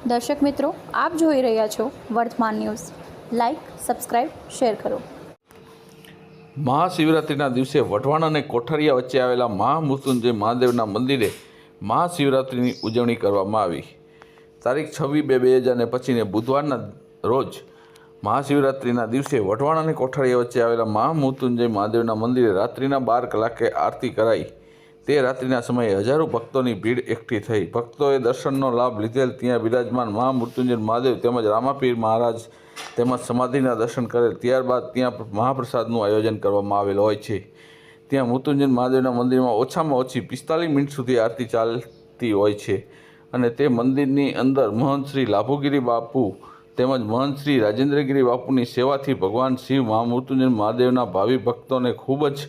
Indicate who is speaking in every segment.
Speaker 1: દર્શક મિત્રો, આપ જોઈ રહ્યા છો વર્તમાન ન્યૂઝ. લાઇક, સબસ્ક્રાઇબ, શેર કરો.
Speaker 2: મહાશિવરાત્રિના દિવસે વઢવાણ અને કોઠારિયા વચ્ચે આવેલા મહામૃત્યુંજય મહાદેવના મંદિરે મહાશિવરાત્રિની ઉજવણી કરવામાં આવી. તારીખ 26/2/2025ને બુધવારના રોજ મહાશિવરાત્રિના દિવસે વઢવાણ અને કોઠારિયા વચ્ચે આવેલા મહામૃત્યુંજય મહાદેવના મંદિરે રાત્રિના 12 કલાકે આરતી કરાઈ. તે રાત્રિના સમયે હજારો ભક્તોની ભીડ એકઠી થઈ. ભક્તોએ દર્શનનો લાભ લીધેલ ત્યાં બિરાજમાન મહામૃત્યુંજય મહાદેવ તેમજ રામાપીર મહારાજ તેમજ સમાધિના દર્શન કરેલ. ત્યારબાદ ત્યાં મહાપ્રસાદનું આયોજન કરવામાં આવેલ હોય છે. ત્યાં મૃત્યુંજય મહાદેવના મંદિરમાં ઓછામાં ઓછી 45 મિનિટ સુધી આરતી ચાલતી હોય છે અને તે મંદિરની અંદર મહંત શ્રી લાભુગીરી બાપુ તેમજ મહંત શ્રી રાજેન્દ્રગીરી બાપુની સેવાથી ભગવાન શિવ મહામૃત્યુંજય મહાદેવના ભાવિ ભક્તોને ખૂબ જ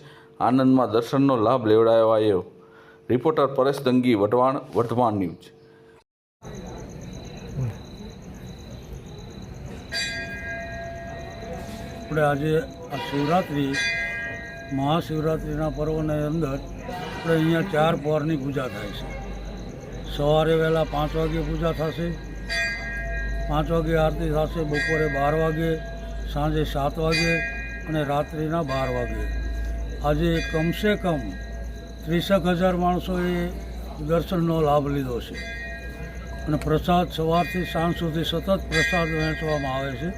Speaker 2: આનંદમાં દર્શનનો લાભ લેવડાવાયો. રિપોર્ટર પરેશ દંગી, વઢવાણ, વર્તમાન ન્યૂઝ.
Speaker 3: આપણે આજે આ શિવરાત્રિ મહાશિવરાત્રિના પર્વની અંદર આપણે અહીંયા 4 પહોરની પૂજા થાય છે. સવારે વહેલા 5 વાગે પૂજા થશે, 5 વાગે આરતી થશે, બપોરે 12 વાગે, સાંજે 7 વાગે અને રાત્રિના 12 વાગે. આજે કમસે કમ 30,000 માણસોએ દર્શનનો લાભ લીધો છે અને પ્રસાદ સવારથી સાંજ સુધી સતત પ્રસાદ વહેંચવામાં આવે છે.